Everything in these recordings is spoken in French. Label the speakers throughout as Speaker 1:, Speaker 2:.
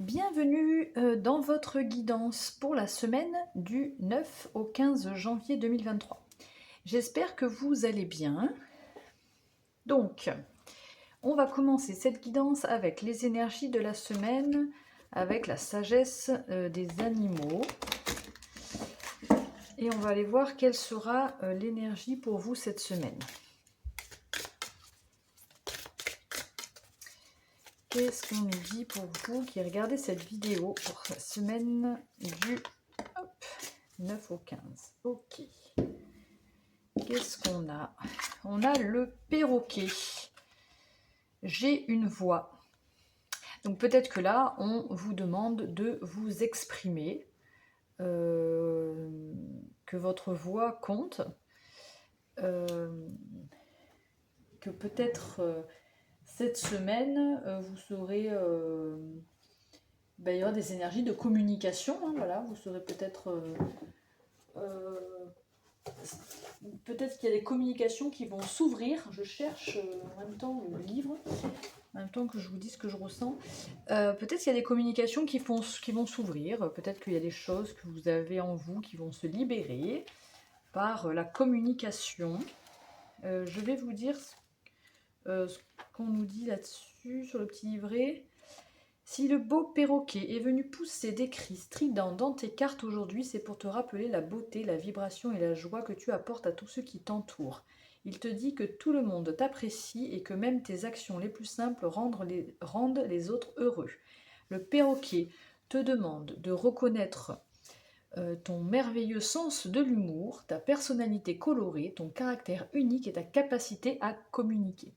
Speaker 1: Bienvenue dans votre guidance pour la semaine du 9 au 15 janvier 2023. J'espère que vous allez bien. Donc, on va commencer cette guidance avec les énergies de la semaine, avec la sagesse des animaux. Et on va aller voir quelle sera l'énergie pour vous cette semaine. Qu'est-ce qu'on nous dit pour vous qui regardez cette vidéo pour la semaine du 9 au 15? Ok. Qu'est-ce qu'on a? On a le perroquet. J'ai une voix. Donc peut-être que là, on vous demande de vous exprimer, que votre voix compte, que peut-être cette semaine, vous serez... il y aura des énergies de communication, hein, voilà, vous serez peut-être... peut-être qu'il y a des communications qui vont s'ouvrir. Je cherche en même temps le livre, en même temps que je vous dis ce que je ressens. Peut-être qu'il y a des communications qui vont s'ouvrir. Peut-être qu'il y a des choses que vous avez en vous qui vont se libérer par la communication. Je vais vous dire ce qu'on nous dit là-dessus sur le petit livret. Si le beau perroquet est venu pousser des cris stridents dans tes cartes aujourd'hui, c'est pour te rappeler la beauté, la vibration et la joie que tu apportes à tous ceux qui t'entourent. Il te dit que tout le monde t'apprécie et que même tes actions les plus simples rendent les autres heureux. Le perroquet te demande de reconnaître ton merveilleux sens de l'humour, ta personnalité colorée, ton caractère unique et ta capacité à communiquer.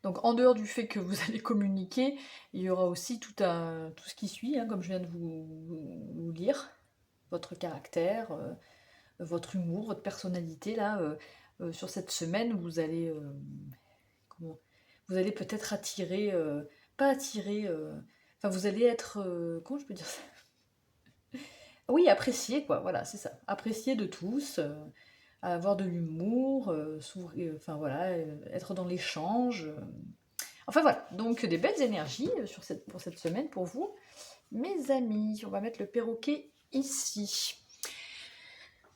Speaker 1: Donc en dehors du fait que vous allez communiquer, il y aura aussi tout ce qui suit, hein, comme je viens de vous lire, votre caractère, votre humour, votre personnalité. Là, sur cette semaine, vous allez, vous allez peut-être attirer, pas attirer, enfin vous allez être, comment je peux dire ça? Oui, apprécié quoi, voilà, c'est ça. Apprécié de tous, avoir de l'humour, enfin voilà, être dans l'échange. Enfin voilà, donc des belles énergies pour cette semaine pour vous, mes amis. On va mettre le perroquet ici.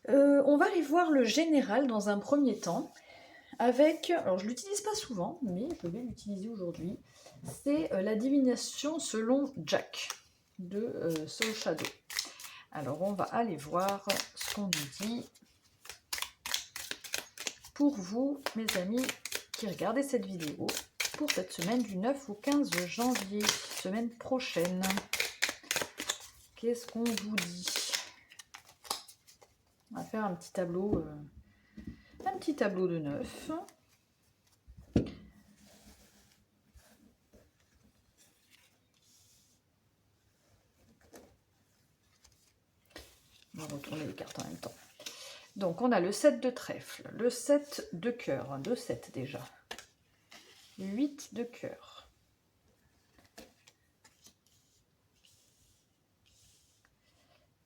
Speaker 1: On va aller voir le général dans un premier temps avec, alors je ne l'utilise pas souvent, mais je vais l'utiliser aujourd'hui. C'est la divination selon Jack de Soul Shadow. Alors on va aller voir ce qu'on nous dit pour vous, mes amis, qui regardez cette vidéo pour cette semaine du 9 au 15 janvier, semaine prochaine. Qu'est-ce qu'on vous dit? On va faire un petit tableau de 9. On va retourner les cartes en même temps. Donc on a le 7 de trèfle, le 7 de cœur, 2 7 déjà, 8 de cœur,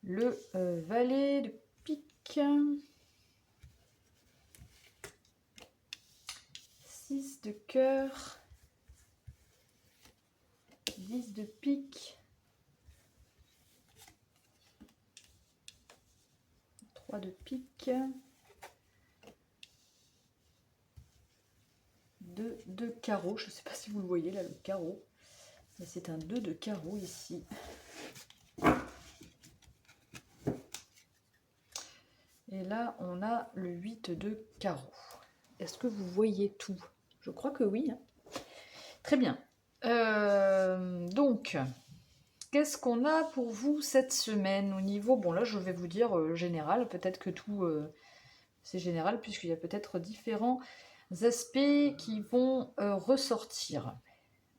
Speaker 1: le valet de pique, 6 de cœur, 10 de pique, 3 de pique, 2 de carreau, je ne sais pas si vous le voyez là, le carreau, mais c'est un 2 de carreau ici. Et là, on a le 8 de carreau. Est-ce que vous voyez tout? Je crois que oui. Hein. Très bien. Donc, qu'est-ce qu'on a pour vous cette semaine au niveau... Bon, là, je vais vous dire général. Peut-être que tout, c'est général, puisqu'il y a peut-être différents aspects qui vont ressortir.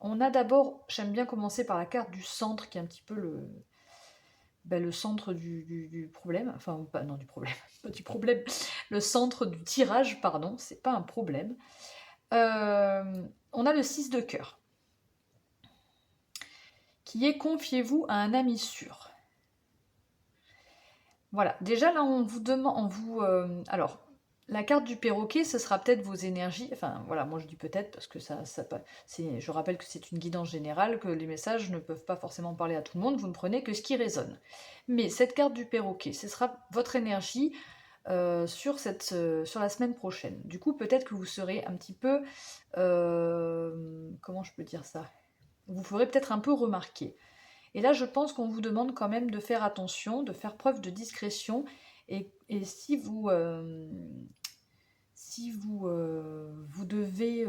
Speaker 1: On a d'abord, j'aime bien commencer par la carte du centre, qui est un petit peu le centre du problème, enfin, pas, non, du problème, pas du problème, le centre du tirage, pardon, c'est pas un problème. On a le 6 de cœur, qui est confiez-vous à un ami sûr. Voilà, déjà là, on vous demande, alors, La carte du perroquet, ce sera peut-être vos énergies. Enfin, voilà, moi je dis peut-être parce que je rappelle que c'est une guidance générale, que les messages ne peuvent pas forcément parler à tout le monde, vous ne prenez que ce qui résonne. Mais cette carte du perroquet, ce sera votre énergie sur la semaine prochaine. Du coup, peut-être que vous serez un petit peu... comment je peux dire ça? Vous ferez peut-être un peu remarquer. Et là, je pense qu'on vous demande quand même de faire attention, de faire preuve de discrétion. Et si vous devez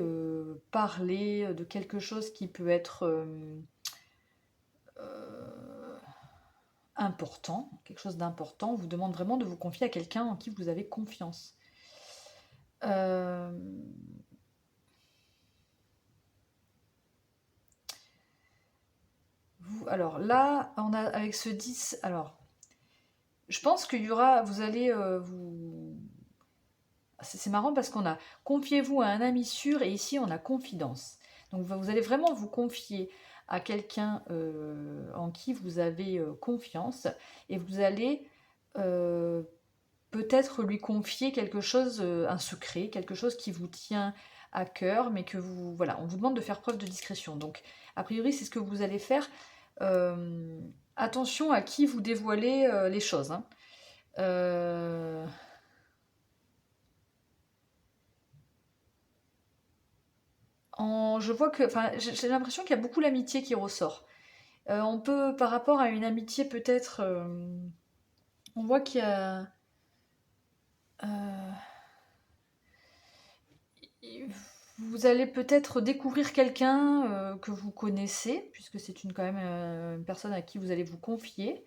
Speaker 1: parler de quelque chose qui peut être euh, important, quelque chose d'important, on vous demande vraiment de vous confier à quelqu'un en qui vous avez confiance. Euh, alors là, avec ce 10, alors je pense qu'il y aura, vous allez vous... C'est marrant parce qu'on a confiez-vous à un ami sûr et ici on a confidence. Donc vous allez vraiment vous confier à quelqu'un en qui vous avez confiance et vous allez euh, peut-être lui confier quelque chose, un secret, quelque chose qui vous tient à cœur, mais que vous... Voilà, on vous demande de faire preuve de discrétion. Donc a priori c'est ce que vous allez faire. Euh, Attention à qui vous dévoilez les choses, hein. Euh, je vois que, enfin, j'ai l'impression qu'il y a beaucoup l'amitié qui ressort. On peut, par rapport à une amitié peut-être, on voit qu'il y a, euh, vous allez peut-être découvrir quelqu'un que vous connaissez, puisque c'est quand même une personne à qui vous allez vous confier.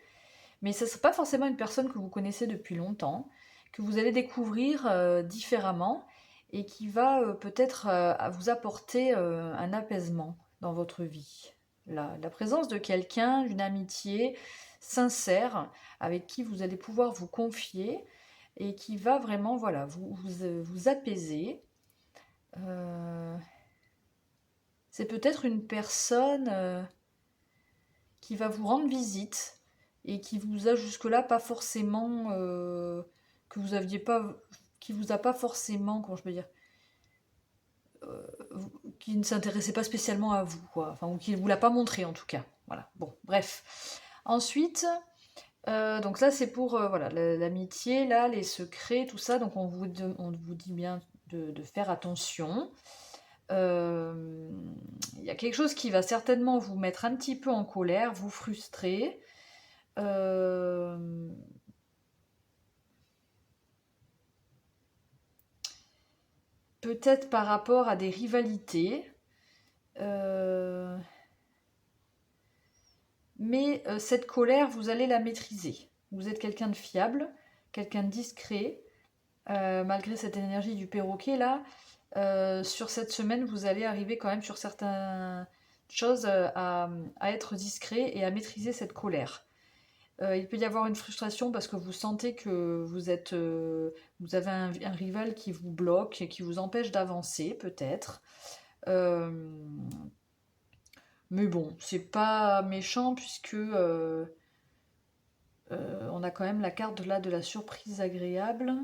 Speaker 1: Mais ce ne sera pas forcément une personne que vous connaissez depuis longtemps, que vous allez découvrir différemment et qui va peut-être vous apporter un apaisement dans votre vie. La présence de quelqu'un, d'une amitié sincère avec qui vous allez pouvoir vous confier et qui va vraiment voilà, vous apaiser. Euh, c'est peut-être une personne qui va vous rendre visite et qui vous a jusque-là pas forcément que vous aviez pas qui vous a pas forcément comment je peux dire euh, qui ne s'intéressait pas spécialement à vous quoi, enfin ou qui vous l'a pas montré en tout cas. Voilà. Bon, bref. Ensuite donc là c'est pour voilà l'amitié là, les secrets, tout ça. Donc on vous dit bien de faire attention. Euh, Il y a quelque chose qui va certainement vous mettre un petit peu en colère, vous frustrer. Euh, Peut-être par rapport à des rivalités. Euh, mais cette colère, vous allez la maîtriser. Vous êtes quelqu'un de fiable, quelqu'un de discret. Malgré cette énergie du perroquet là, sur cette semaine, vous allez arriver quand même sur certaines choses à être discret et à maîtriser cette colère. Il peut y avoir une frustration parce que vous sentez que vous avez un rival qui vous bloque et qui vous empêche d'avancer, peut-être. Euh, mais bon, c'est pas méchant puisque on a quand même la carte là de la surprise agréable.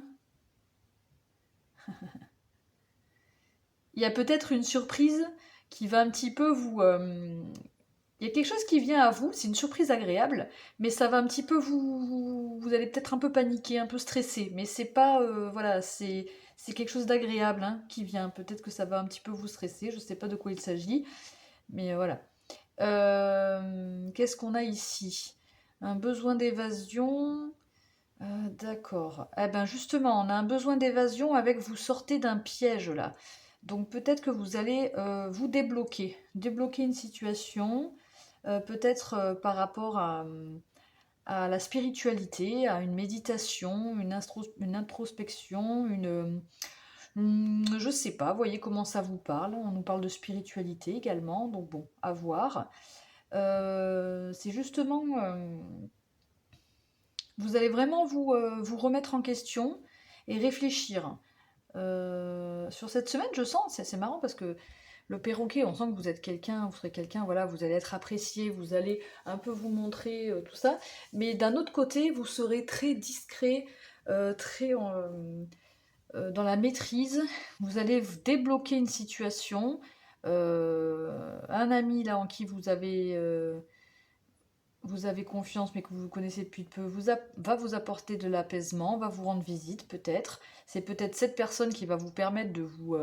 Speaker 1: Il y a peut-être une surprise qui va un petit peu vous... il y a quelque chose qui vient à vous, c'est une surprise agréable, mais ça va un petit peu vous allez peut-être un peu paniquer, un peu stresser, mais c'est pas... voilà, c'est quelque chose d'agréable hein, qui vient. Peut-être que ça va un petit peu vous stresser, je sais pas de quoi il s'agit, mais voilà. Qu'est-ce qu'on a ici? Un besoin d'évasion. D'accord. Eh ben justement, on a un besoin d'évasion avec vous sortez d'un piège là. Donc peut-être que vous allez vous débloquer une situation, peut-être par rapport à la spiritualité, à une méditation, une introspection, je sais pas, voyez comment ça vous parle. On nous parle de spiritualité également, donc bon, à voir. C'est justement, vous allez vraiment vous remettre en question et réfléchir. Sur cette semaine, je sens, c'est marrant parce que le perroquet, on sent que vous êtes quelqu'un, vous serez quelqu'un, voilà, vous allez être apprécié, vous allez un peu vous montrer tout ça. Mais d'un autre côté, vous serez très discret, très dans la maîtrise, vous allez débloquer une situation. Un ami là en qui vous avez confiance mais que vous connaissez depuis peu va vous apporter de l'apaisement, va vous rendre visite peut-être. C'est peut-être cette personne qui va vous permettre de vous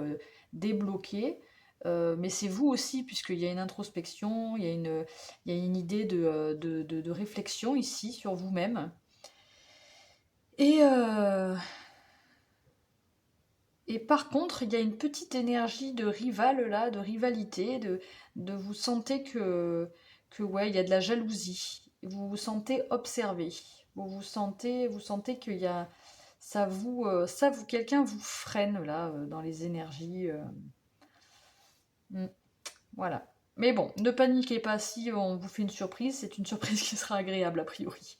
Speaker 1: débloquer. Mais c'est vous aussi, puisqu'il y a une introspection, il y a une idée de réflexion ici sur vous-même. Et, et par contre, il y a une petite énergie de rival là, de rivalité, de vous sentez que ouais, il y a de la jalousie. Vous vous sentez observé. Vous sentez qu'il y a quelqu'un vous freine là dans les énergies. Mm, voilà. Mais bon, ne paniquez pas si on vous fait une surprise, c'est une surprise qui sera agréable a priori.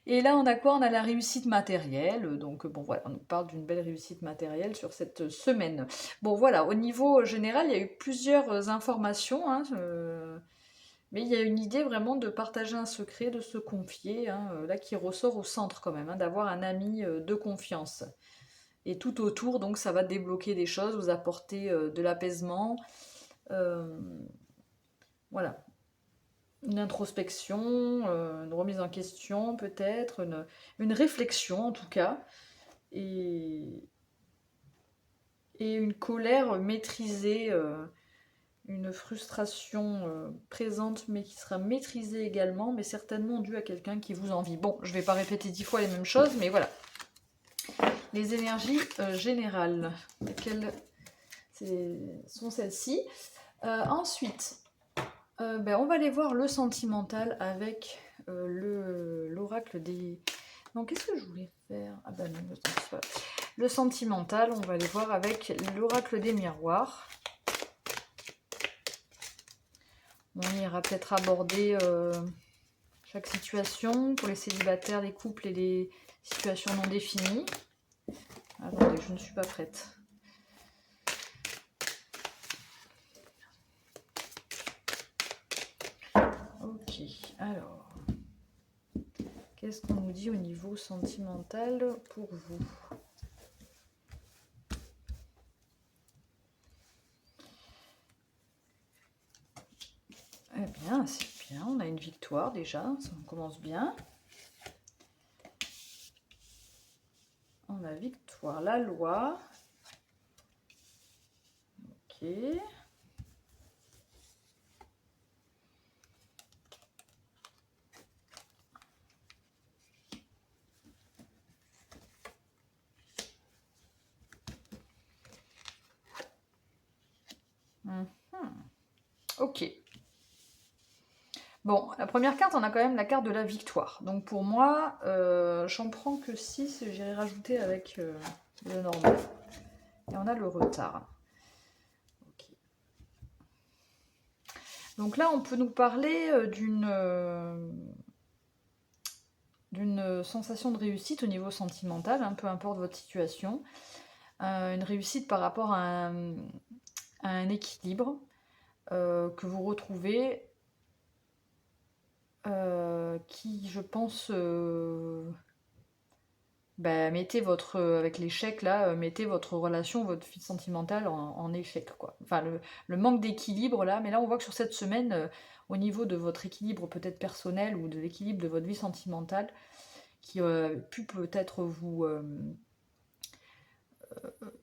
Speaker 1: Et là, on a quoi? On a la réussite matérielle. Donc, bon, voilà, on nous parle d'une belle réussite matérielle sur cette semaine. Bon, voilà, au niveau général, il y a eu plusieurs informations, hein, mais il y a une idée vraiment de partager un secret, de se confier, hein, là, qui ressort au centre quand même, hein, d'avoir un ami de confiance. Et tout autour, donc, ça va débloquer des choses, vous apporter de l'apaisement. Euh, voilà, une introspection, une remise en question peut-être, une réflexion en tout cas, et, et une colère maîtrisée, une frustration présente mais qui sera maîtrisée également, mais certainement due à quelqu'un qui vous envie. Bon, je ne vais pas répéter 10 fois les mêmes choses, mais voilà. Les énergies générales, lesquelles sont celles-ci. Ensuite, on va aller voir le sentimental avec l'oracle des... Non, qu'est-ce que je voulais faire? Ah bah non, le sentimental, on va aller voir avec l'oracle des miroirs. On ira peut-être aborder chaque situation pour les célibataires, les couples et les situations non définies. Attendez, je ne suis pas prête. Ok, alors... Qu'est-ce qu'on nous dit au niveau sentimental pour vous? Eh bien, c'est bien, on a une victoire déjà, ça commence bien. On a victoire, la loi. Ok. Ok. Bon, la première carte, on a quand même la carte de la victoire. Donc pour moi, j'en prends que 6, j'irai rajouter avec le normal. Et on a le retard. Okay. Donc là, on peut nous parler d'une sensation de réussite au niveau sentimental, hein, peu importe votre situation. Une réussite par rapport à un équilibre que vous retrouvez qui, je pense, mettez avec l'échec là, mettez votre relation, votre vie sentimentale en échec, quoi. Enfin, le manque d'équilibre là, mais là on voit que sur cette semaine, au niveau de votre équilibre peut-être personnel ou de l'équilibre de votre vie sentimentale, qui pu peut-être vous...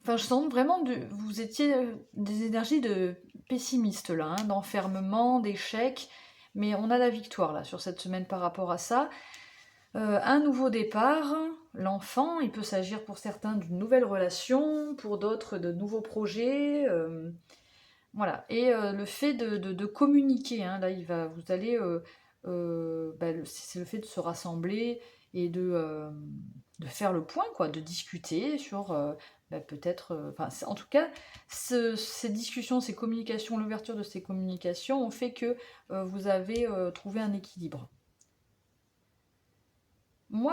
Speaker 1: Enfin, je sens vraiment vous étiez des énergies de pessimiste là, hein, d'enfermement, d'échec, mais on a la victoire là sur cette semaine par rapport à ça. Un nouveau départ, l'enfant, il peut s'agir pour certains d'une nouvelle relation, pour d'autres de nouveaux projets, voilà. Et le fait de communiquer, hein, là vous allez, c'est le fait de se rassembler et de faire le point, quoi, de discuter sur peut-être, en tout cas, ces discussions, ces communications, l'ouverture de ces communications ont fait que vous avez trouvé un équilibre.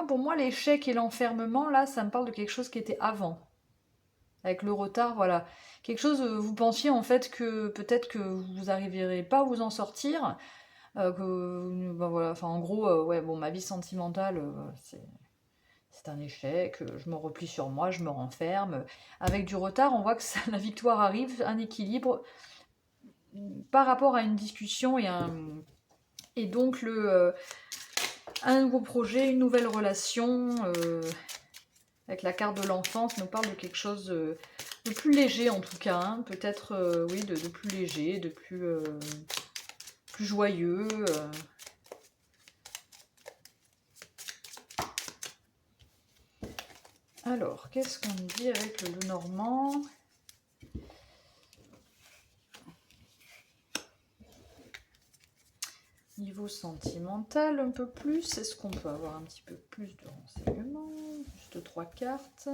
Speaker 1: Pour moi, l'échec et l'enfermement, là, ça me parle de quelque chose qui était avant. Avec le retard, voilà. Quelque chose, vous pensiez en fait que peut-être que vous n'arriverez pas à vous en sortir. Voilà, enfin en gros, ouais, bon, ma vie sentimentale, c'est un échec, je me replie sur moi, je me renferme. Avec du retard, on voit que la victoire arrive, un équilibre par rapport à une discussion et donc un nouveau projet, une nouvelle relation, avec la carte de l'enfance, nous parle de quelque chose de plus léger en tout cas, hein. Peut-être oui, de plus léger, de plus joyeux. Alors, qu'est-ce qu'on dit avec le Lenormand ? Niveau sentimental, un peu plus. Est-ce qu'on peut avoir un petit peu plus de renseignements? Juste 3 cartes.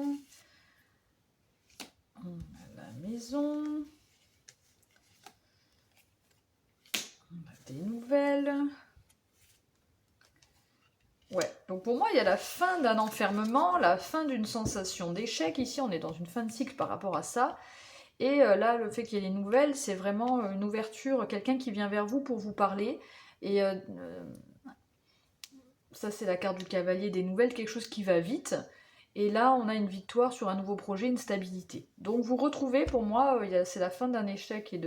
Speaker 1: On a la maison. On a des nouvelles. Ouais, donc pour moi, il y a la fin d'un enfermement, la fin d'une sensation d'échec. Ici, on est dans une fin de cycle par rapport à ça. Et là, le fait qu'il y ait les nouvelles, c'est vraiment une ouverture, quelqu'un qui vient vers vous pour vous parler. Et ça, c'est la carte du cavalier des nouvelles, quelque chose qui va vite. Et là, on a une victoire sur un nouveau projet, une stabilité. Donc vous retrouvez, pour moi, c'est la fin d'un échec et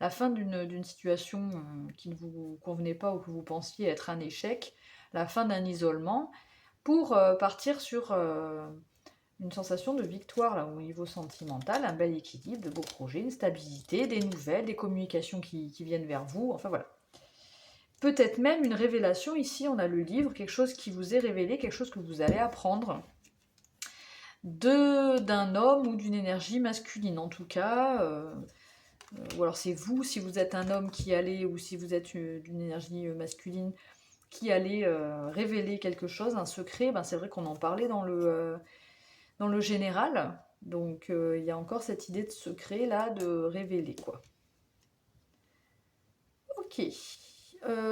Speaker 1: la fin d'une situation qui ne vous convenait pas ou que vous pensiez être un échec, la fin d'un isolement, pour partir sur une sensation de victoire là, au niveau sentimental, un bel équilibre, de beaux projets, une stabilité, des nouvelles, des communications qui viennent vers vous, enfin voilà. Peut-être même une révélation, ici on a le livre, quelque chose qui vous est révélé, quelque chose que vous allez apprendre d'un homme ou d'une énergie masculine en tout cas, ou alors c'est vous, si vous êtes un homme qui allez, ou si vous êtes d'une énergie masculine, qui allez révéler quelque chose, un secret, ben c'est vrai qu'on en parlait dans le général, donc il y a encore cette idée de secret là, de révéler quoi. Ok.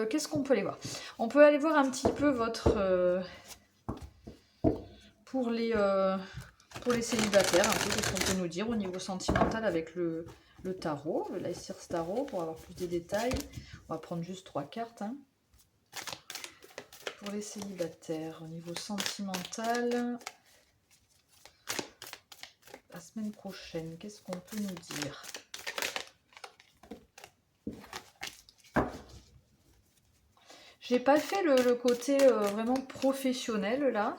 Speaker 1: Qu'est-ce qu'on peut aller voir? On peut aller voir un petit peu votre... pour les célibataires, un peu qu'est-ce qu'on peut nous dire au niveau sentimental avec le tarot, le Lycirce Tarot, pour avoir plus de détails. On va prendre juste 3 cartes. Hein. Pour les célibataires, au niveau sentimental, la semaine prochaine, qu'est-ce qu'on peut nous dire? J'ai pas fait le côté vraiment professionnel là.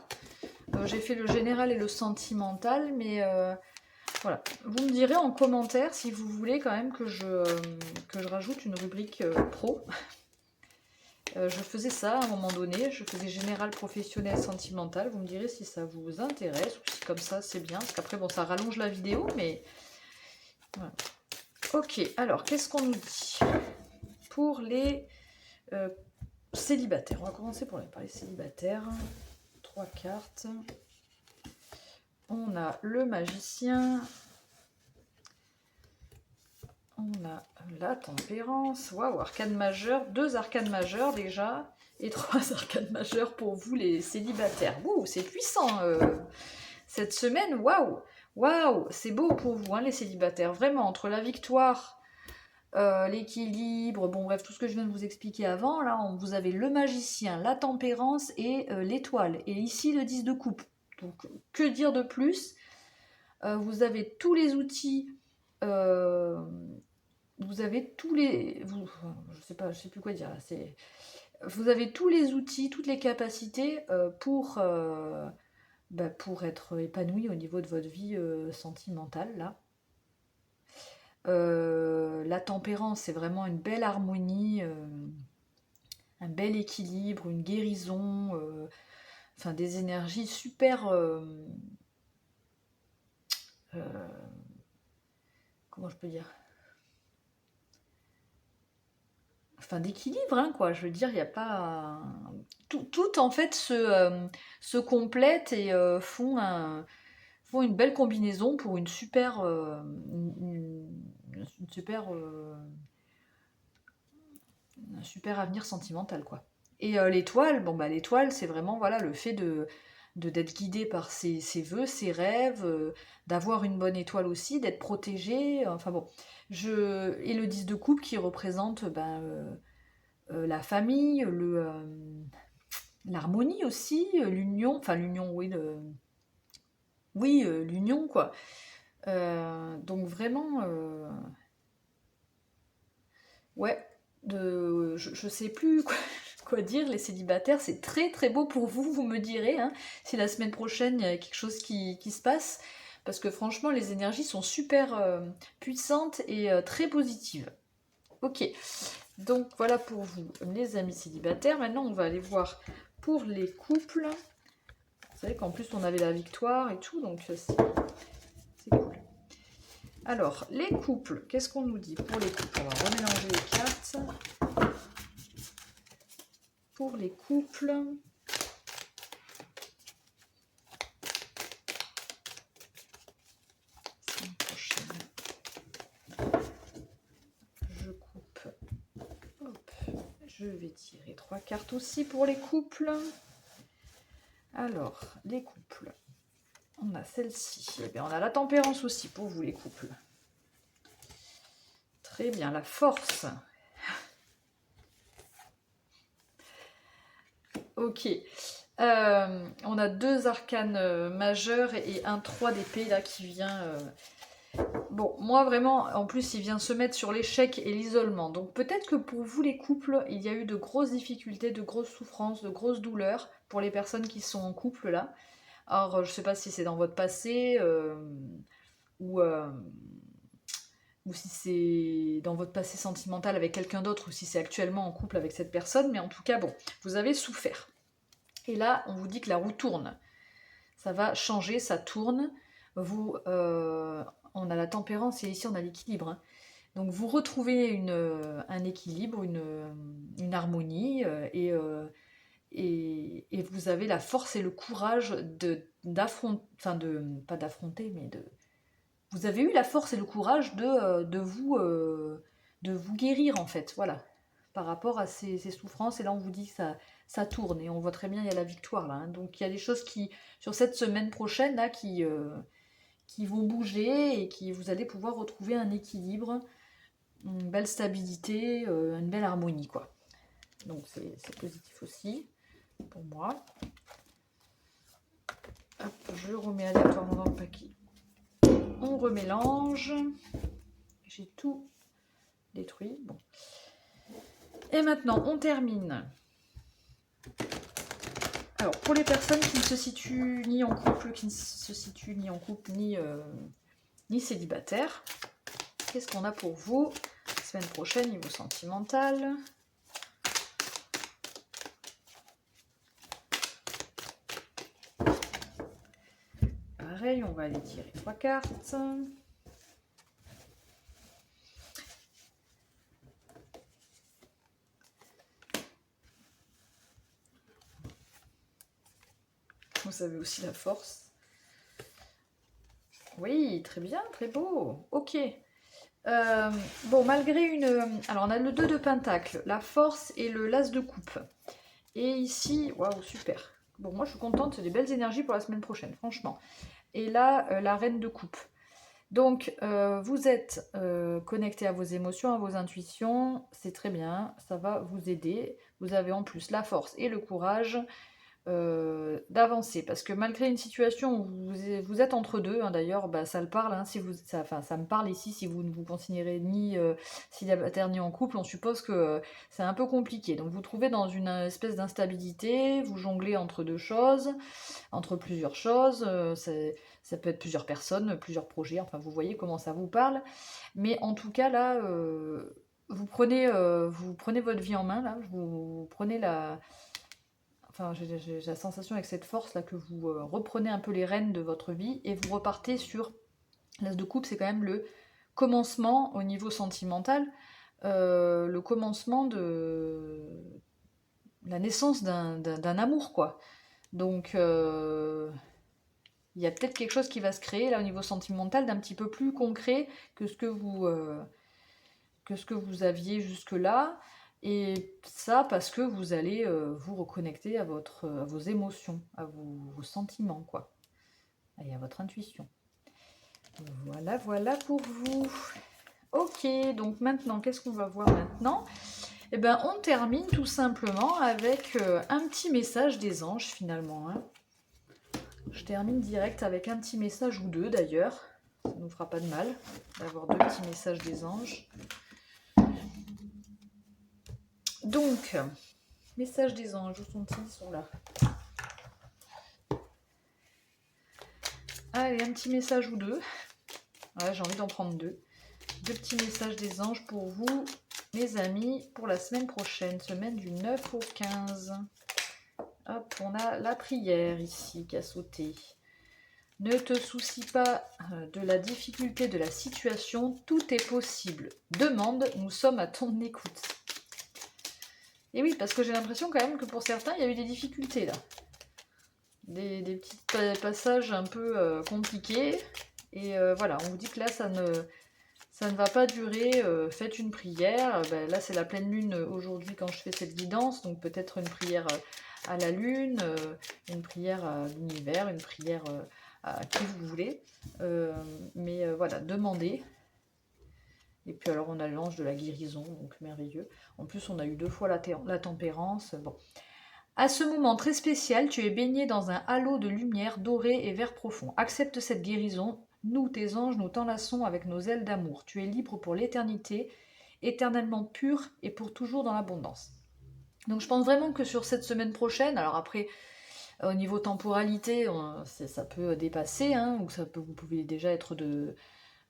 Speaker 1: J'ai fait le général et le sentimental, mais voilà. Vous me direz en commentaire si vous voulez quand même que je rajoute une rubrique pro. Je faisais ça à un moment donné, je faisais général, professionnel, sentimental. Vous me direz si ça vous intéresse ou si comme ça c'est bien. Parce qu'après, bon, ça rallonge la vidéo, mais voilà. Ok, alors qu'est-ce qu'on nous dit pour les célibataires? On va commencer par les célibataires. 3 cartes. On a le magicien. On a la tempérance. Waouh, arcane majeur. 2 arcanes majeures déjà. Et 3 arcanes majeures pour vous les célibataires. Ouh, c'est puissant cette semaine. Waouh, waouh, c'est beau pour vous hein, les célibataires. Vraiment, entre la victoire, l'équilibre, bon bref, tout ce que je viens de vous expliquer avant, là, vous avez le magicien, la tempérance et l'étoile. Et ici, le 10 de coupe. Donc, que dire de plus? Vous avez tous les outils, vous avez tous les... je sais plus quoi dire là, vous avez tous les outils, toutes les capacités pour être épanoui au niveau de votre vie sentimentale, là. La tempérance, c'est vraiment une belle harmonie, un bel équilibre, une guérison, enfin des énergies super... comment je peux dire? Enfin d'équilibre, hein, quoi. Je veux dire, il n'y a pas... Tout en fait se complète et font une belle combinaison pour une super... un super avenir sentimental, quoi. Et l'étoile, bon bah l'étoile, c'est vraiment voilà le fait d'être guidé par ses vœux, ses rêves, d'avoir une bonne étoile aussi, d'être protégé, enfin bon. Et le 10 de coupe qui représente la famille, l'harmonie aussi, l'union, enfin l'union, oui, l'union, quoi. Donc vraiment, ouais, je sais plus quoi, quoi dire, les célibataires, c'est très très beau pour vous, vous me direz, hein, si la semaine prochaine il y a quelque chose qui se passe, parce que franchement les énergies sont super puissantes et très positives. Ok, donc voilà pour vous les amis célibataires. Maintenant on va aller voir pour les couples. Vous savez qu'en plus on avait la victoire et tout, donc c'est cool. Alors, les couples, qu'est-ce qu'on nous dit pour les couples? On va remélanger les cartes. Pour les couples, semaine prochaine, je coupe. Hop, je vais tirer 3 cartes aussi pour les couples. Alors, les couples. On a celle-ci. Et bien, on a la tempérance aussi pour vous, les couples. Très bien, la force. Ok. On a 2 arcanes majeurs et un 3 d'épée là qui vient. Bon, moi vraiment, en plus il vient se mettre sur l'échec et l'isolement. Donc peut-être que pour vous les couples, il y a eu de grosses difficultés, de grosses souffrances, de grosses douleurs pour les personnes qui sont en couple là. Alors je sais pas si c'est dans votre passé ou, euh, ou si c'est dans votre passé sentimental avec quelqu'un d'autre ou si c'est actuellement en couple avec cette personne, mais en tout cas bon, vous avez souffert. Et là, on vous dit que la roue tourne. Ça va changer, ça tourne. Vous, on a la tempérance et ici on a l'équilibre. Hein. Donc vous retrouvez un équilibre, une harmonie et vous avez la force et le courage d'affronter, enfin pas d'affronter, mais vous avez eu la force et le courage de vous guérir en fait, voilà, par rapport à ces souffrances. Et là on vous dit que ça tourne et on voit très bien il y a la victoire là. Hein. Donc il y a des choses qui, sur cette semaine prochaine là, qui vont bouger et qui vous allez pouvoir retrouver un équilibre, une belle stabilité, une belle harmonie quoi. Donc c'est positif aussi pour moi. Hop, je remets aléatoirement dans le paquet. On remélange. J'ai tout détruit. Bon. Et maintenant, on termine. Alors, pour les personnes qui ne se situent ni en couple, ni célibataires, qu'est-ce qu'on a pour vous semaine prochaine, niveau sentimental? Pareil, on va aller tirer 3 cartes. Vous avez aussi la force. Oui, très bien, très beau. Ok. Bon, malgré une... Alors, on a le 2 de pentacle, la force et le l'as de coupe. Et ici, waouh, super. Bon, moi, je suis contente, c'est des belles énergies pour la semaine prochaine, franchement. Et là, la reine de coupe. Donc, vous êtes connecté à vos émotions, à vos intuitions. C'est très bien, ça va vous aider. Vous avez en plus la force et le courage d'avancer, parce que malgré une situation où vous êtes entre deux, hein, d'ailleurs bah, ça le parle, hein, si ça me parle ici, si vous ne vous considérez ni célibataire ni en couple, on suppose que c'est un peu compliqué, donc vous trouvez dans une espèce d'instabilité, vous jonglez entre deux choses, entre plusieurs choses, ça peut être plusieurs personnes, plusieurs projets, enfin vous voyez comment ça vous parle, mais en tout cas là, vous prenez votre vie en main, là, vous prenez la... Enfin, j'ai la sensation avec cette force là que vous reprenez un peu les rênes de votre vie et vous repartez sur l'as de coupe, c'est quand même le commencement au niveau sentimental, le commencement de la naissance d'un amour quoi. Donc il y a peut-être quelque chose qui va se créer là au niveau sentimental d'un petit peu plus concret que ce que vous aviez jusque-là. Et ça parce que vous allez vous reconnecter à vos émotions, à vos sentiments, quoi. Et à votre intuition. Voilà, voilà pour vous. Ok, donc maintenant, qu'est-ce qu'on va voir maintenant? Et ben on termine tout simplement avec un petit message des anges finalement. Hein. Je termine direct avec un petit message ou deux d'ailleurs. Ça ne nous fera pas de mal d'avoir deux petits messages des anges. Donc, message des anges, où sont-ils? Ils sont là. Allez, un petit message ou deux. Ouais, j'ai envie d'en prendre deux. Deux petits messages des anges pour vous, mes amis, pour la semaine prochaine, semaine du 9 au 15. Hop, on a la prière ici qui a sauté. Ne te soucie pas de la difficulté de la situation, tout est possible. Demande, nous sommes à ton écoute. Et oui, parce que j'ai l'impression quand même que pour certains, il y a eu des difficultés là. Des petits passages un peu compliqués. Et voilà, on vous dit que là, ça ne va pas durer. Faites une prière. Ben, là, c'est la pleine lune aujourd'hui quand je fais cette guidance. Donc peut-être une prière à la lune, une prière à l'univers, une prière à qui vous voulez. Mais voilà, demandez. Et puis alors on a l'ange de la guérison, donc merveilleux. En plus on a eu 2 fois la tempérance. Bon. À ce moment très spécial, tu es baigné dans un halo de lumière dorée et vert profond. Accepte cette guérison. Nous, tes anges, nous t'enlaçons avec nos ailes d'amour. Tu es libre pour l'éternité, éternellement pur et pour toujours dans l'abondance. Donc je pense vraiment que sur cette semaine prochaine, alors après, au niveau temporalité, ça peut dépasser, hein, ou vous pouvez déjà être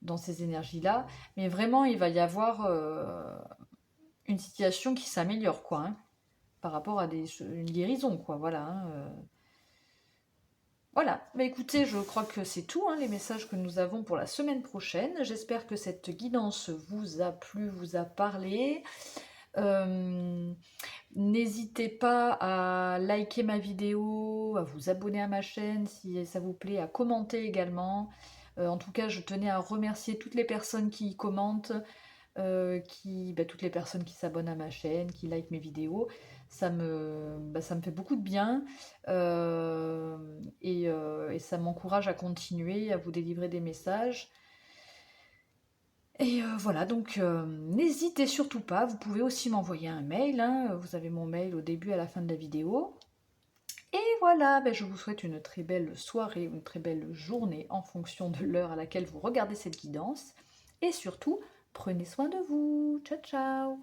Speaker 1: dans ces énergies-là, mais vraiment, il va y avoir une situation qui s'améliore, quoi, hein, par rapport à une guérison, quoi, voilà. Hein. Voilà, bah écoutez, je crois que c'est tout, hein, les messages que nous avons pour la semaine prochaine. J'espère que cette guidance vous a plu, vous a parlé. N'hésitez pas à liker ma vidéo, à vous abonner à ma chaîne si ça vous plaît, à commenter également. En tout cas, je tenais à remercier toutes les personnes qui commentent, toutes les personnes qui s'abonnent à ma chaîne, qui like mes vidéos. Ça me fait beaucoup de bien et ça m'encourage à continuer, à vous délivrer des messages. Et voilà, donc n'hésitez surtout pas, vous pouvez aussi m'envoyer un mail, hein, vous avez mon mail au début et à la fin de la vidéo. Et voilà, je vous souhaite une très belle soirée, une très belle journée en fonction de l'heure à laquelle vous regardez cette guidance. Et surtout, prenez soin de vous. Ciao, ciao!